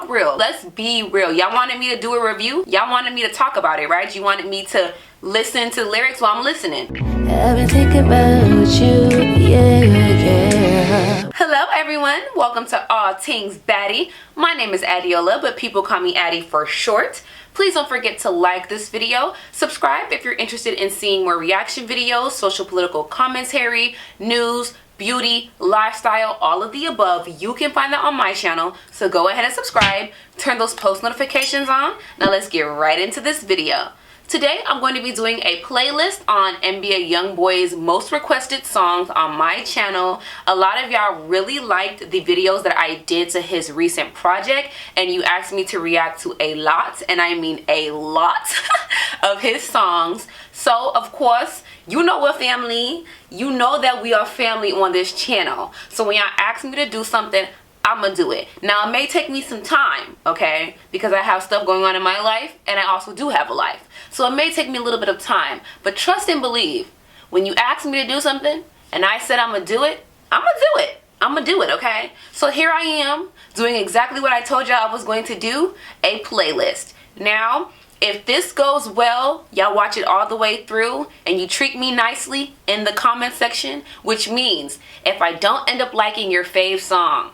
talk real. Let's be real. Y'all wanted me to do a review. Y'all wanted me to talk about it, right? You wanted me to listen to the lyrics, well, I'm listening. I've been thinking about you, yeah. Hello everyone, welcome to All Things Baddie. My name is Adiola, but people call me Addie for short. Please don't forget to like this video, subscribe if you're interested in seeing more reaction videos, social political commentary, news, beauty, lifestyle, all of the above. You can find that on my channel, so go ahead and subscribe, turn those post notifications on. Now let's get right into this video. Today I'm going to be doing a playlist on NBA Youngboy's most requested songs on my channel. A lot of y'all really liked the videos that I did to his recent project, and you asked me to react to a lot, and I mean a lot, of his songs. So of course, you know we're family. You know that we are family on this channel. So when y'all ask me to do something, I'm gonna do it. Now it may take me some time, okay, because I have stuff going on in my life and I also do have a life, so it may take me a little bit of time, but trust and believe, when you ask me to do something and I said I'm gonna do it, I'm gonna do it. I'm gonna do it, okay? So here I am doing exactly what I told y'all I was going to do, a playlist. Now if this goes well, y'all watch it all the way through and you treat me nicely in the comment section, which means if I don't end up liking your fave songs,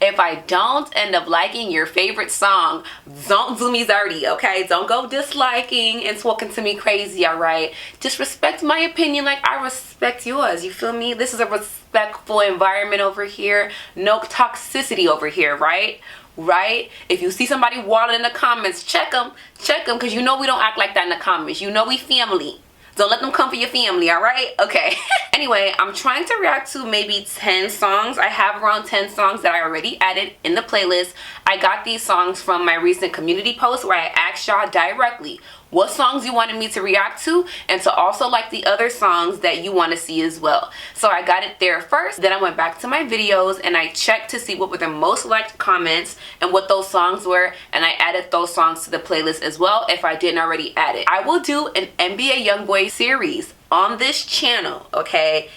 if I don't end up liking your favorite song, don't do me dirty, okay? Don't go disliking and talking to me crazy, all right? Just respect my opinion like I respect yours, you feel me? This is a respectful environment over here. No toxicity over here, right? Right? If you see somebody walling in the comments, check them, because you know we don't act like that in the comments. You know we family. Don't let them come for your family, alright? Okay. Anyway, I'm trying to react to maybe 10 songs. I have around 10 songs that I already added in the playlist. I got these songs from my recent community post where I asked y'all directly what songs you wanted me to react to, and to also like the other songs that you want to see as well. So I got it there first, then I went back to my videos and I checked to see what were the most liked comments and what those songs were, and I added those songs to the playlist as well if I didn't already add it. I will do an NBA Youngboy series on this channel, okay,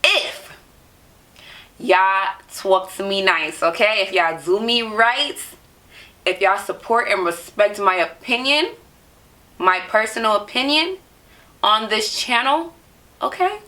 if y'all talk to me nice, okay? If y'all do me right, if y'all support and respect my opinion, my personal opinion on this channel, okay,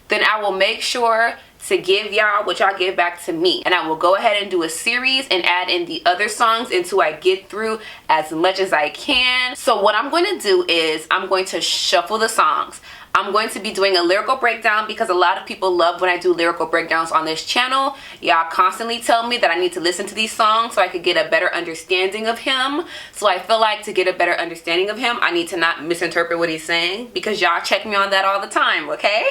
then I will make sure to give y'all what y'all give back to me, and I will go ahead and do a series and add in the other songs until I get through as much as I can. So what I'm going to do is I'm going to shuffle the songs. I'm going to be doing a lyrical breakdown because a lot of people love when I do lyrical breakdowns on this channel. Y'all constantly tell me that I need to listen to these songs so I could get a better understanding of him. So I feel like to get a better understanding of him, I need to not misinterpret what he's saying, because y'all check me on that all the time, okay?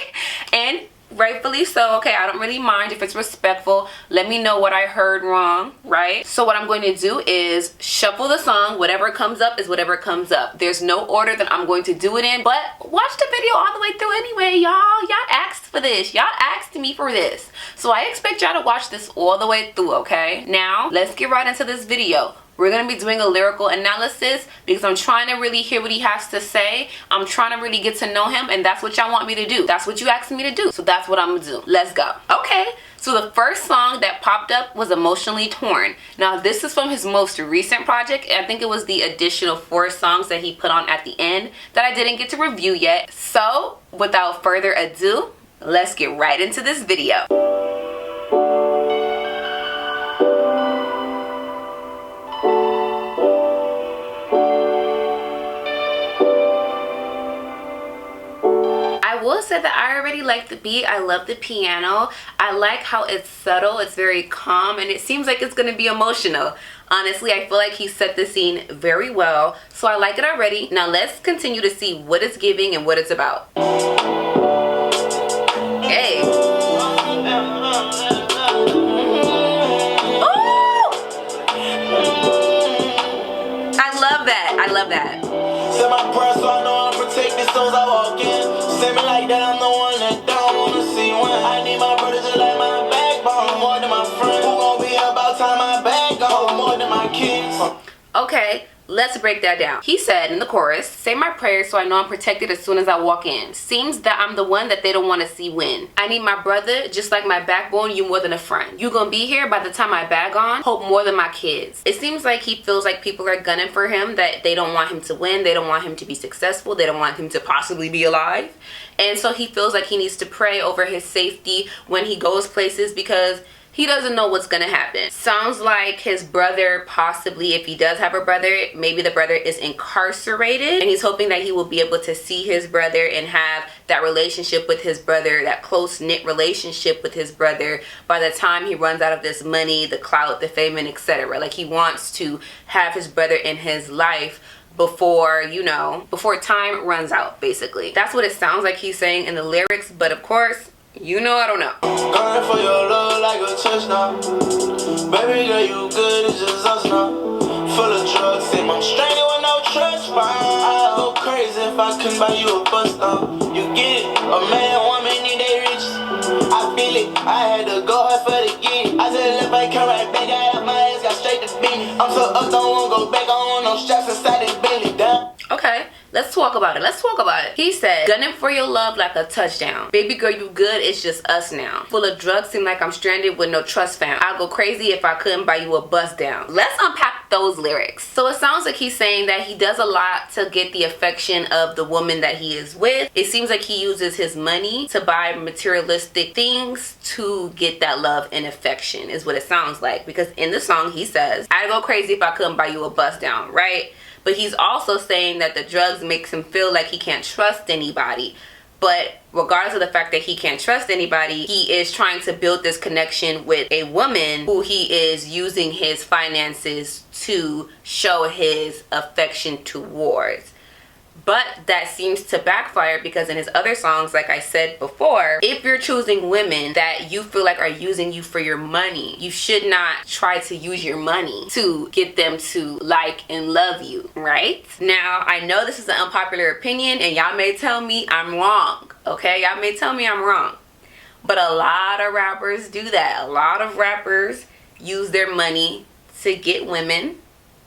And rightfully so, okay? I don't really mind if it's respectful. Let me know what I heard wrong, right? So what I'm going to do is shuffle the song. Whatever comes up is whatever comes up. There's no order that I'm going to do it in, but watch the video all the way through anyway, y'all. Y'all asked for this. Y'all asked me for this. So I expect y'all to watch this all the way through, okay? Now, let's get right into this video. We're going to be doing a lyrical analysis because I'm trying to really hear what he has to say. I'm trying to really get to know him, and that's what y'all want me to do. That's what you asked me to do, so that's what I'm going to do. Let's go. Okay, so the first song that popped up was Emotionally Torn. Now, this is from his most recent project. I think it was the additional 4 songs that he put on at the end that I didn't get to review yet. So, without further ado, let's get right into this video. I will say that I already like the beat. I love the piano. I like how it's subtle. It's very calm, and it seems like it's going to be emotional. Honestly, I feel like he set the scene very well, so I like it already. Now let's continue to see what it's giving and what it's about. Hey. Ooh! I love that. I love that. Set my prayer so I know I'm protected souls I walk in. Send me like that, I'm the one that don't wanna see one. I need my brother just like my backbone, more than my friend. Who gon' be about time my back go, more than my kids. Okay, let's break that down. He said in the chorus, say my prayers so I know I'm protected as soon as I walk in. Seems that I'm the one that they don't want to see win. I need my brother, just like my backbone, you more than a friend. You gonna be here by the time I bag on, hope more than my kids. It seems like he feels like people are gunning for him, that they don't want him to win, they don't want him to be successful, they don't want him to possibly be alive. And so he feels like he needs to pray over his safety when he goes places, because he doesn't know what's gonna happen. Sounds like his brother, possibly, if he does have a brother, maybe the brother is incarcerated, and he's hoping that he will be able to see his brother and have that relationship with his brother, that close-knit relationship with his brother, by the time he runs out of this money, the clout, the fame, and etc. Like, he wants to have his brother in his life before, you know, before time runs out, basically. That's what it sounds like he's saying in the lyrics, but of course, you know I don't know. Going for your love like a touchdown. Baby girl, you good, it's just us now. Full of drugs, seem I'm stranded with no trust fund. I'd go crazy if I couldn't buy you a bus now. You get it, a man, woman need they riches. I feel it, I had to go hard for the get it. I said left, I come right back, I had my ass, got straight to beat. I'm so up, don't wanna go back, I don't want no straps inside this belly down. Okay, let's talk about it. Let's talk about it. He said, gunning for your love like a touchdown. Baby girl, you good, it's just us now. Full of drugs, seem like I'm stranded with no trust found. I'd go crazy if I couldn't buy you a bus down. Let's unpack those lyrics. So it sounds like he's saying that he does a lot to get the affection of the woman that he is with. It seems like he uses his money to buy materialistic things to get that love and affection, is what it sounds like. Because in the song he says, I'd go crazy if I couldn't buy you a bus down, right? But he's also saying that the drugs makes him feel like he can't trust anybody. But regardless of the fact that he can't trust anybody, he is trying to build this connection with a woman who he is using his finances to show his affection towards. But that seems to backfire, because in his other songs, like I said before, if you're choosing women that you feel like are using you for your money, you should not try to use your money to get them to like and love you, right? Now, I know this is an unpopular opinion, and y'all may tell me I'm wrong, okay? Y'all may tell me I'm wrong. But a lot of rappers do that. A lot of rappers use their money to get women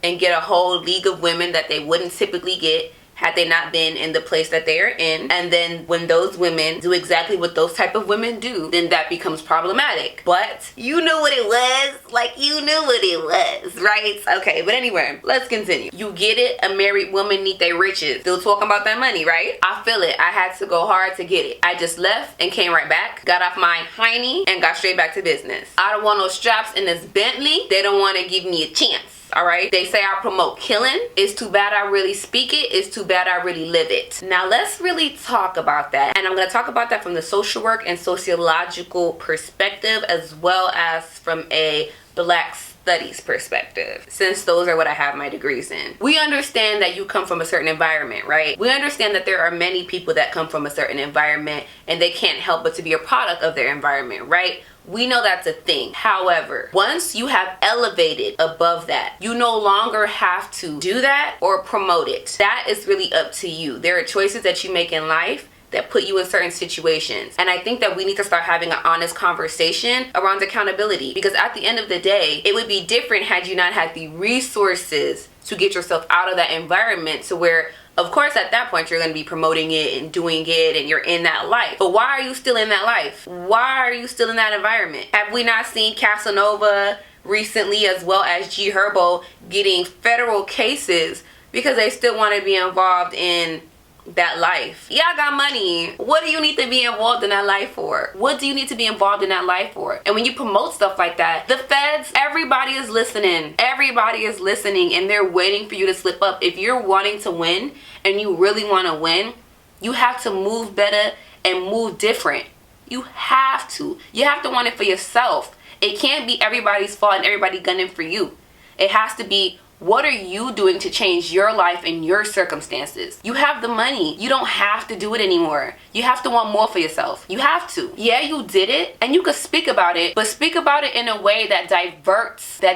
and get a whole league of women that they wouldn't typically get had they not been in the place that they are in. And then when those women do exactly what those type of women do, then that becomes problematic. But you knew what it was. Like, you knew what it was, right? Okay, but anyway, let's continue. You get it? A married woman need their riches. Still talking about that money, right? I feel it. I had to go hard to get it. I just left and came right back, got off my hiney, and got straight back to business. I don't want no straps in this Bentley. They don't want to give me a chance. All right, they say I promote killing. It's too bad I really speak it. It's too bad I really live it. Now let's really talk about that, and I'm going to talk about that from the social work and sociological perspective, as well as from a Black studies perspective, since those are what I have my degrees in. We understand that you come from a certain environment, right? We understand that there are many people that come from a certain environment and they can't help but to be a product of their environment, right? We know that's a thing. However, once you have elevated above that, you no longer have to do that or promote it. That is really up to you. There are choices that you make in life that put you in certain situations. And I think that we need to start having an honest conversation around accountability, because at the end of the day, it would be different had you not had the resources to get yourself out of that environment, to where, of course, at that point, you're going to be promoting it and doing it and you're in that life. But why are you still in that life? Why are you still in that environment? Have we not seen Casanova recently, as well as G Herbo, getting federal cases because they still want to be involved in that life? Y'all got money. What do you need to be involved in that life for? What do you need to be involved in that life for? And when you promote stuff like that, the feds, everybody is listening. Everybody is listening, and they're waiting for you to slip up. If you're wanting to win and you really want to win, you have to move better and move different. You have to. You have to want it for yourself. It can't be everybody's fault and everybody gunning for you. It has to be, what are you doing to change your life and your circumstances? You have the money. You don't have to do it anymore. You have to want more for yourself. You have to. Yeah, you did it, and you could speak about it, but speak about it in a way that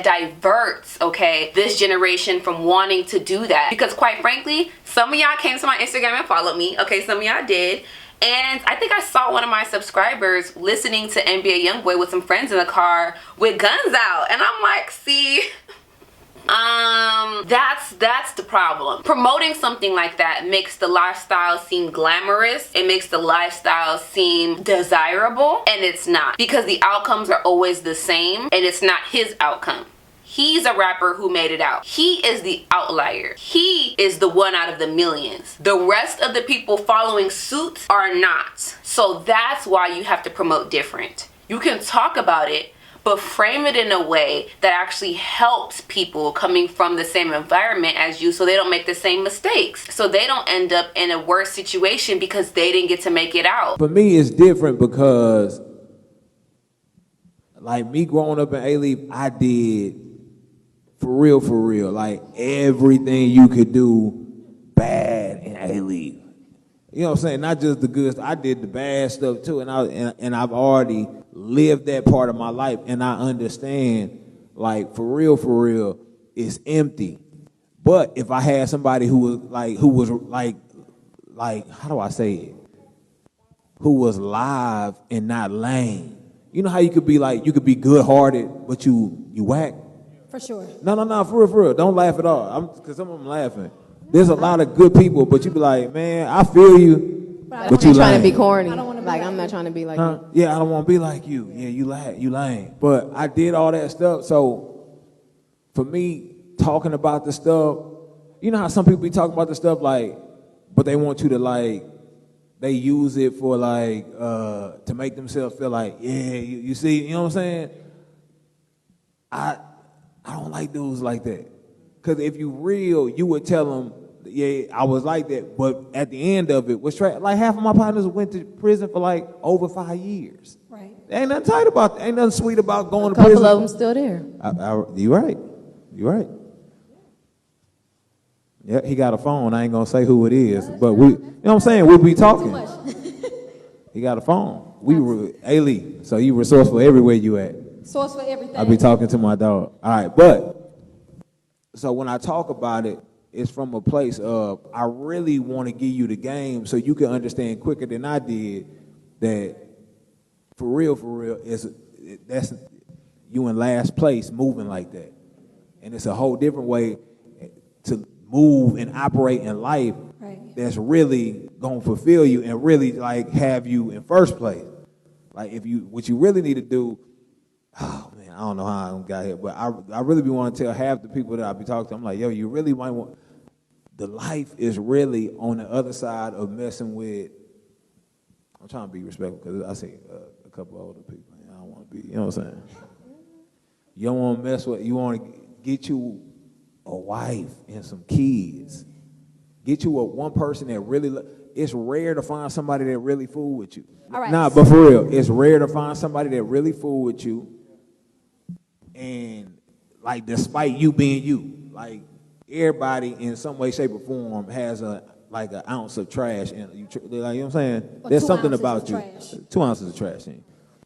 diverts, okay, this generation from wanting to do that. Because quite frankly, some of y'all came to my Instagram and followed me. Okay, some of y'all did. And I think I saw one of my subscribers listening to NBA Youngboy with some friends in the car with guns out. And I'm like, see, that problem. Promoting something like that makes the lifestyle seem glamorous. It makes the lifestyle seem desirable, and it's not, because the outcomes are always the same, and it's not his outcome. He's a rapper who made it out. He is the outlier. He is the one out of the millions. The rest of the people following suit are not. So that's why you have to promote different. You can talk about it, but frame it in a way that actually helps people coming from the same environment as you, so they don't make the same mistakes. So they don't end up in a worse situation because they didn't get to make it out. For me, it's different because, like, me growing up in A-Leaf, I did, for real, like, everything you could do bad in A-Leaf. You know what I'm saying? Not just the good stuff. I did the bad stuff too, and I've already lived that part of my life, and I understand, like, for real, it's empty. But if I had somebody who was like, how do I say it? Who was live and not lame. You know how you could be good-hearted, but you whack? For sure. No, for real. Don't laugh at all. Because some of them laughing. There's a lot of good people, but you be like, man, I feel you, but you trying lame. to be corny. I don't wanna be Like, like I'm not you. trying to be like you. Yeah, I don't want to be like you. Yeah, you lame. But I did all that stuff. So for me, talking about the stuff, you know how some people be talking about the stuff, like, but they want you to, like, they use it for, like, to make themselves feel like, yeah, you see, you know what I'm saying? I don't like dudes like that. Because if you real, you would tell them, yeah, I was like that. But at the end of it, like, half of my partners went to prison for, like, over 5 years. Right. Ain't nothing tight about that. Ain't nothing sweet about going to A couple prison. of them still there. You right. Yeah, he got a phone. I ain't going to say who it is. But we, you know what I'm saying? We'll be talking. He got a phone. We were A-Lee, so you resourceful everywhere you at. Source for everything. I be talking to my dog. All right, but so when I talk about it, it's from a place of I really want to give you the game so you can understand quicker than I did that for real, that's you in last place moving like that. And it's a whole different way to move and operate in life that's really going to fulfill you and really, like, have you in first place. Like, what you really need to do. Oh, man, I don't know how I got here, but I really be wanting to tell half the people that I be talking to, I'm like, yo, you really might want, the life is really on the other side of messing with, I'm trying to be respectful because I see a couple older people, and I don't want to be, you know what I'm saying? You don't want to mess with, you want to get you a wife and some kids. Get you one person that really, it's rare to find somebody that really fool with you. All right. Nah, but for real, it's rare to find somebody that really fool with you. And, like, despite you being you, like, everybody in some way, shape, or form has an ounce of trash in you. Like, you know what I'm saying? Or There's 2 something ounces about of you. trash. 2 ounces of trash in you.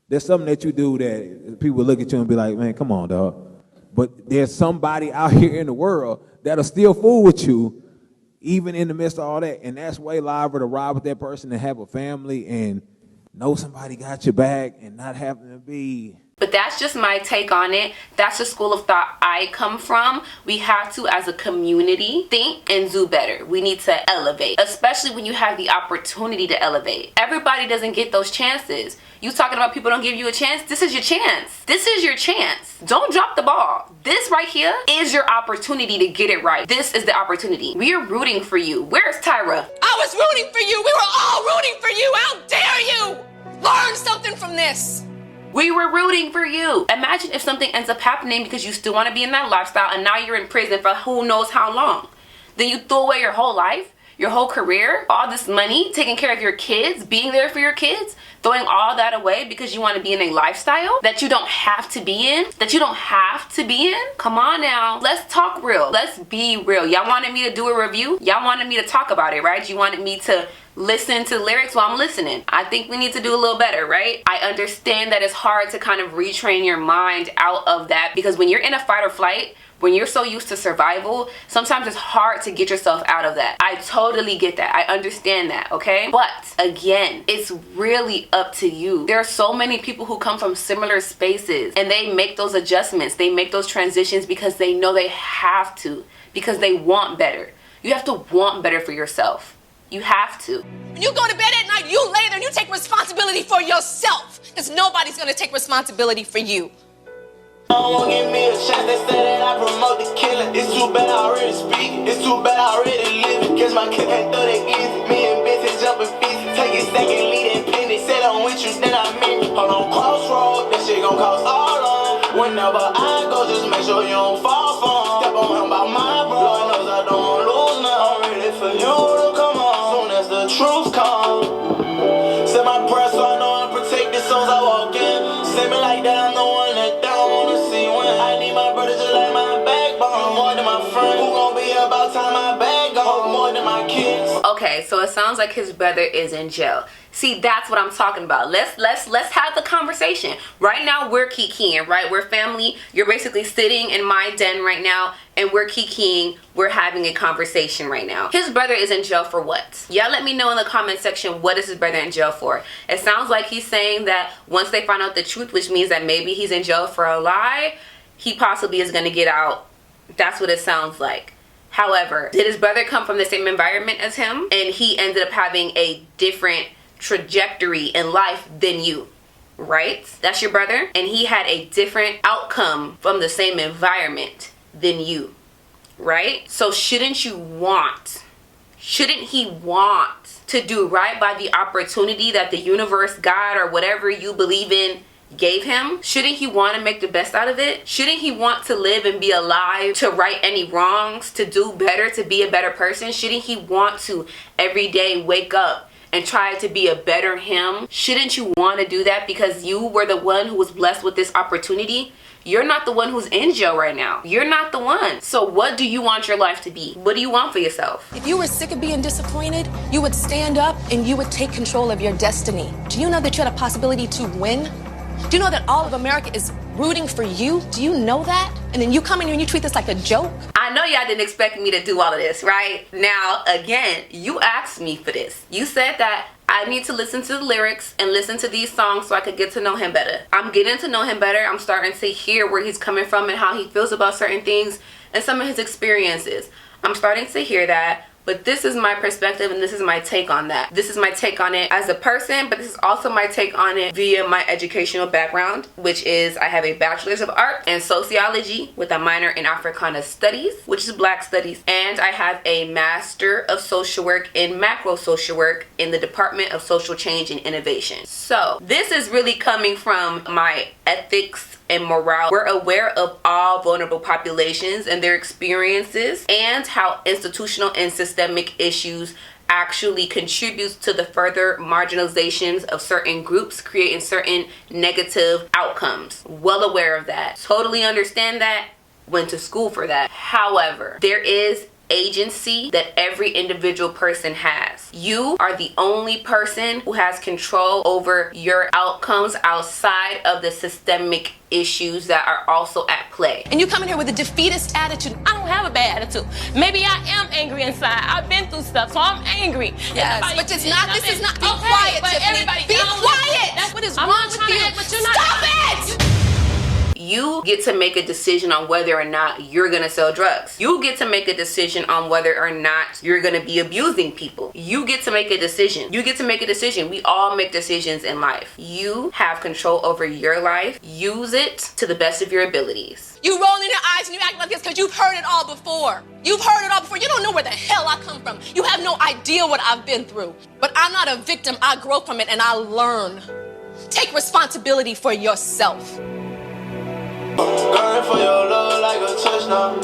There's something that you do that people look at you and be like, man, come on, dog. But there's somebody out here in the world that'll still fool with you, even in the midst of all that. And that's way liable to ride with that person and have a family and know somebody got your back and not having to be. But that's just my take on it. That's the school of thought I come from. We have to, as a community, think and do better. We need to elevate, especially when you have the opportunity to elevate. Everybody doesn't get those chances. You talking about people don't give you a chance? This is your chance. This is your chance. Don't drop the ball. This right here is your opportunity to get it right. This is the opportunity. We are rooting for you. Where's Tyra? I was rooting for you. We were all rooting for you. How dare you? Learn something from this. We were rooting for you. Imagine if something ends up happening because you still want to be in that lifestyle and now you're in prison for who knows how long. Then you throw away your whole life, your whole career, all this money, taking care of your kids, being there for your kids, throwing all that away because you want to be in a lifestyle that you don't have to be in, Come on now. Let's talk real. Let's be real. Y'all wanted me to do a review? Y'all wanted me to talk about it, right? You wanted me to listen to lyrics while I'm listening. I think we need to do a little better, right? I understand that it's hard to kind of retrain your mind out of that because when you're in a fight or flight, when you're so used to survival, sometimes it's hard to get yourself out of that. I totally get that. I understand that, okay? But again, it's really up to you. There are so many people who come from similar spaces and they make those adjustments. They make those transitions because they know they have to, because they want better. You have to want better for yourself. You have to. When you go to bed at night, you lay there and you take responsibility for yourself. Because nobody's going to take responsibility for you. Don't won't give me a chance, they say that I promote the killing. It's too bad I already speak, it's too bad I already live it. Guess my kid can't throw that easy. Me and bitches jumping feet, take it second, lead and pin it. Said I'm with you, then I mean it. Hold on, crossroad, that shit gon' cost all on. Whenever I go, just make sure you don't fall for 'em. Step on him about my bro, Lord knows I don't want lose now. I'm ready for you to come on, soon as the truth comes. Say my prayer so I know I protect the souls I walk in. Say me like that, I'm the one that don't wanna see when I need my brother just like my backbone. More than my friend, who gon' be about time my bag gone. More than my kids. Okay, so it sounds like his brother is in jail. See, that's what I'm talking about. Let's have the conversation. Right now, we're kikiing, right? We're family. You're basically sitting in my den right now, and we're kikiing. We're having a conversation right now. His brother is in jail for what? Y'all let me know in the comment section, what is his brother in jail for? It sounds like he's saying that once they find out the truth, which means that maybe he's in jail for a lie, he possibly is going to get out. That's what it sounds like. However, did his brother come from the same environment as him, and he ended up having a different trajectory in life than you, right? That's your brother, and he had a different outcome from the same environment than you, right? So shouldn't he want to do right by the opportunity that the universe, God, or whatever you believe in gave him? Shouldn't he want to make the best out of it? Shouldn't he want to live and be alive, to right any wrongs, to do better, to be a better person? Shouldn't he want to every day wake up and try to be a better him? Shouldn't you want to do that because you were the one who was blessed with this opportunity? You're not the one who's in jail right now. You're not the one. So what do you want your life to be? What do you want for yourself? If you were sick of being disappointed, you would stand up and you would take control of your destiny. Do you know that you had a possibility to win? Do you know that all of America is rooting for you? Do you know that? And then you come in here and you treat this like a joke? I know y'all didn't expect me to do all of this, right? Now, again, you asked me for this. You said that I need to listen to the lyrics and listen to these songs so I could get to know him better. I'm getting to know him better. I'm starting to hear where he's coming from and how he feels about certain things and some of his experiences. I'm starting to hear that. But this is my perspective and this is my take on that. This is my take on it as a person, but this is also my take on it via my educational background, which is I have a bachelor's of art and sociology with a minor in Africana studies, which is black studies. And I have a master of social work in macro social work in the Department of Social Change and Innovation. So this is really coming from my ethics and morale. We're aware of all vulnerable populations and their experiences and how institutional and systemic issues actually contributes to the further marginalizations of certain groups, creating certain negative outcomes. Well aware of that. Totally understand that. Went to school for that. However, there is agency that every individual person has. You are the only person who has control over your outcomes outside of the systemic issues that are also at play. And you come in here with a defeatist attitude. I don't have a bad attitude. Maybe I am angry inside. I've been through stuff, so I'm angry. Yes, but it's not, this is not, be quiet, Tiffany. Be quiet! That's what is wrong with you. Stop it! You get to make a decision on whether or not you're gonna sell drugs. You get to make a decision on whether or not you're gonna be abusing people. You get to make a decision. You get to make a decision. We all make decisions in life. You have control over your life. Use it to the best of your abilities. You roll in your eyes and you act like this because you've heard it all before. You've heard it all before. You don't know where the hell I come from. You have no idea what I've been through. But I'm not a victim. I grow from it and I learn. Take responsibility for yourself. Going for your love like a touchdown.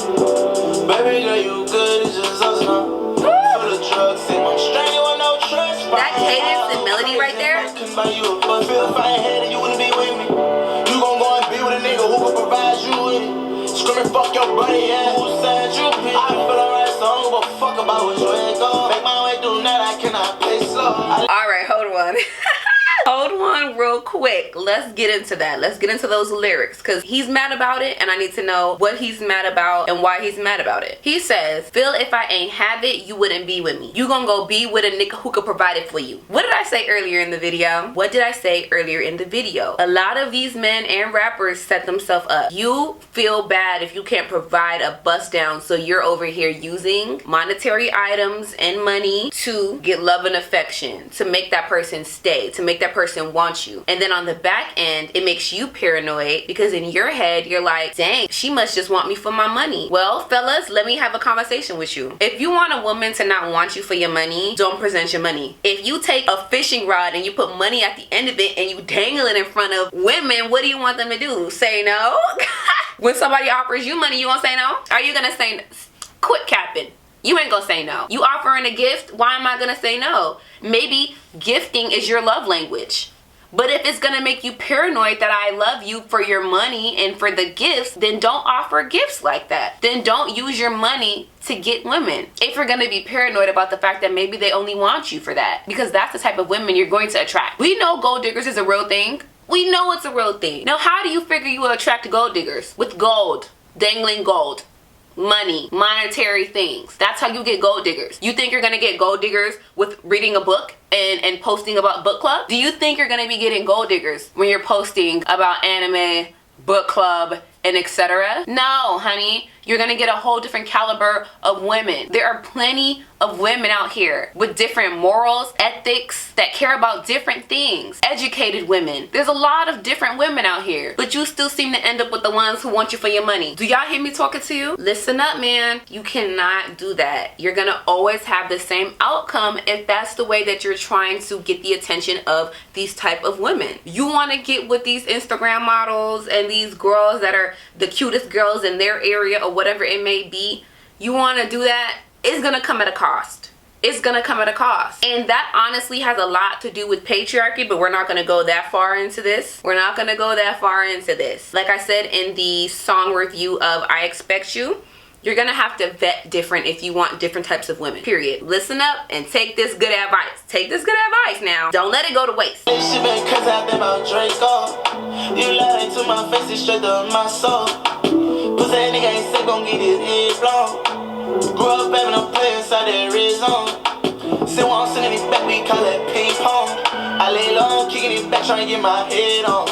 Baby girl, you good, it's just us now. Full of drugs, and I'm straight with no trust. That cadence and melody right there. Couldn't buy you a bus. Feel if I had it, you wouldn't be with me. You gon' go and be with a nigga who can provide you with it. Screaming, fuck your buddy, yeah. Who said you pick? I feel alright, so I don't give a fuck about which way it go. Make my way through that, I cannot play slow. Alright, hold on. Hold on real quick. Let's get into that. Let's get into those lyrics because he's mad about it and I need to know what he's mad about and why he's mad about it. He says, feel if I ain't have it, you wouldn't be with me. You gonna go be with a nigga who could provide it for you. What did I say earlier in the video? What did I say earlier in the video? A lot of these men and rappers set themselves up. You feel bad if you can't provide a bust down, so you're over here using monetary items and money to get love and affection, to make that person stay, to make that person want you. And then on the back end, it makes you paranoid because in your head, you're like, dang, she must just want me for my money. Well, fellas, let me have a conversation with you. If you want a woman to not want you for your money, don't present your money. If you take a fishing rod and you put money at the end of it and you dangle it in front of women, what do you want them to do? Say no? When somebody offers you money, you gonna say no? Are you gonna say no? Quit capping. You ain't gonna say no. You offering a gift, why am I gonna say no? Maybe gifting is your love language. But if it's gonna make you paranoid that I love you for your money and for the gifts, then don't offer gifts like that. Then don't use your money to get women. If you're gonna be paranoid about the fact that maybe they only want you for that, because that's the type of women you're going to attract. We know gold diggers is a real thing. We know it's a real thing. Now, how do you figure you will attract gold diggers? With gold, dangling gold. Money, monetary things. That's how you get gold diggers. You think you're gonna get gold diggers with reading a book and posting about book club? Do you think you're gonna be getting gold diggers when you're posting about anime, book club, and etc.? No, honey. You're gonna get a whole different caliber of women. There are plenty of women out here with different morals, ethics, that care about different things. Educated women. There's a lot of different women out here, but you still seem to end up with the ones who want you for your money. Do y'all hear me talking to you? Listen up, man. You cannot do that. You're gonna always have the same outcome if that's the way that you're trying to get the attention of these type of women. You wanna get with these Instagram models and these girls that are the cutest girls in their area or whatever it may be. You wanna do that, it's gonna come at a cost. It's gonna come at a cost. And that honestly has a lot to do with patriarchy, but we're not gonna go that far into this. We're not gonna go that far into this. Like I said in the song review of I Expect You, you're gonna have to vet different if you want different types of women, period. Listen up and take this good advice. Take this good advice now. Don't let it go to waste. She been cause I've been about Draco. You lied to my face, it's straight to my soul. Pussy that nigga ain't sick, gon' get his head blown. Grew up having a play inside that red zone. Still want sending it back, we call it ping pong. I lay low, kicking it back, trying to get my head on.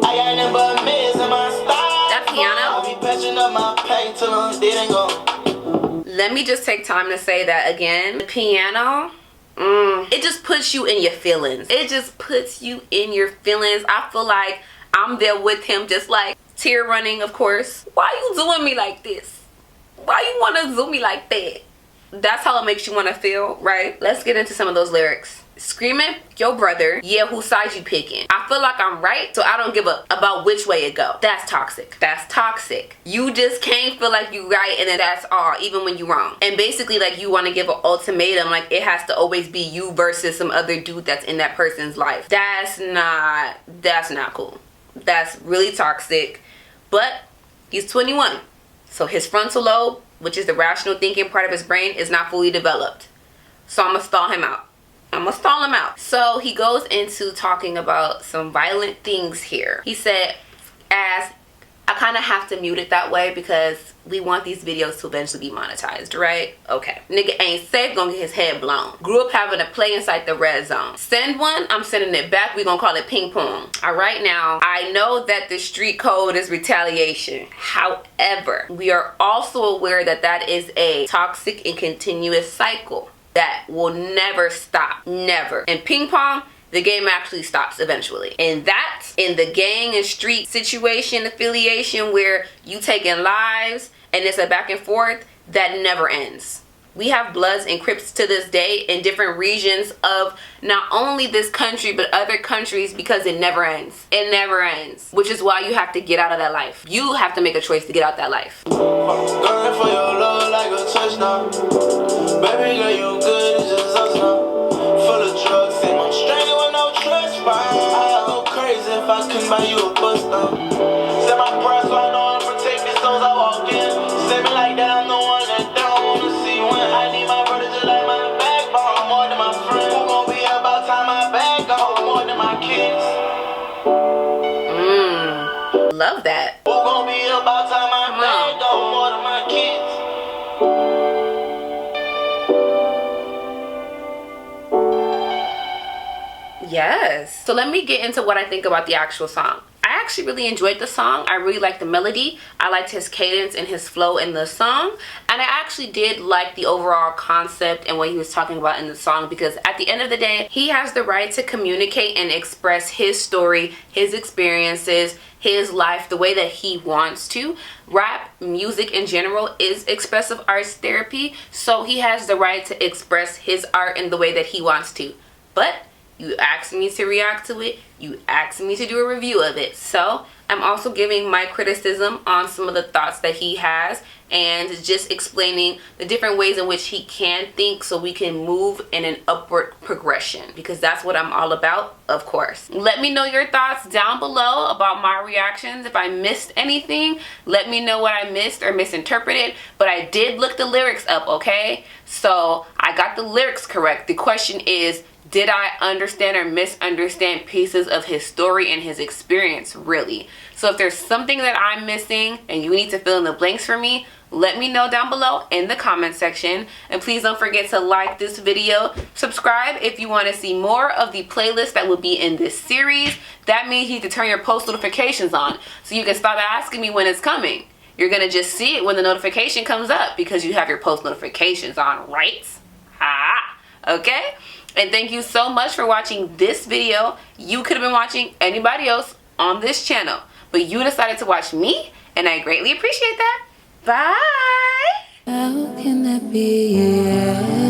I got nothing but mess in my style. That piano? I be patching up my pain till I'm dead and gone. Let me just take time to say that again. The piano, it just puts you in your feelings. It just puts you in your feelings. I feel like I'm there with him, just like tear running, of course. Why you doing me like this? Why you want to do me like that? That's how it makes you want to feel, right? Let's get into some of those lyrics. Screaming your brother, yeah, whose side you picking? I feel like I'm right, so I don't give up about which way it go. That's toxic. That's toxic. You just can't feel like you right and then that's all, even when you wrong. And basically, like, you want to give an ultimatum, like it has to always be you versus some other dude that's in that person's life. That's not cool. That's really toxic. But he's 21. So his frontal lobe, which is the rational thinking part of his brain, is not fully developed. So I'm gonna stall him out. So he goes into talking about some violent things here. He said, as I kind of have to mute it that way because we want these videos to eventually be monetized, right? Okay. Nigga ain't safe, gonna get his head blown. Grew up having to play inside the red zone. Send one, I'm sending it back. We gonna call it ping pong. All right, now, I know that the street code is retaliation. However, we are also aware that that is a toxic and continuous cycle that will never stop. Never. And ping pong, the game actually stops eventually. And that's in the gang and street situation affiliation where you taking lives and it's a back and forth that never ends. We have Bloods and Crips to this day in different regions of not only this country but other countries because it never ends. It never ends. Which is why you have to get out of that life. You have to make a choice to get out that life. Going for your love like a touchdown. Baby girl, you good, it's just us now. Full of drugs, and I'm stranded with no trust fund. I'll go crazy if I couldn't buy you a bus down. Set my price so I know I'm protected as I walk in. Set me like that, I'm the one that don't wanna see when I need my brother just like my backbone. More than my friend, who gon' be about time my back on. More than my love that. Who gon' be about time I Come on. think though more than my kids? Yes. So let me get into what I think about the actual song. I actually really enjoyed the song. I really liked the melody. I liked his cadence and his flow in the song. And I actually did like the overall concept and what he was talking about in the song, because at the end of the day, he has the right to communicate and express his story, his experiences, his life the way that he wants to. Rap music in general is expressive arts therapy, so he has the right to express his art in the way that he wants to. But you asked me to react to it. You asked me to do a review of it. So I'm also giving my criticism on some of the thoughts that he has and just explaining the different ways in which he can think so we can move in an upward progression, because that's what I'm all about, of course. Let me know your thoughts down below about my reactions. If I missed anything, let me know what I missed or misinterpreted. But I did look the lyrics up, okay? So I got the lyrics correct. The question is, did I understand or misunderstand pieces of his story and his experience, really? So if there's something that I'm missing and you need to fill in the blanks for me, let me know down below in the comment section. And please don't forget to like this video. Subscribe if you want to see more of the playlist that will be in this series. That means you need to turn your post notifications on so you can stop asking me when it's coming. You're going to just see it when the notification comes up because you have your post notifications on, right? Okay? And thank you so much for watching this video. You could have been watching anybody else on this channel, but you decided to watch me, and I greatly appreciate that. Bye! How can that be?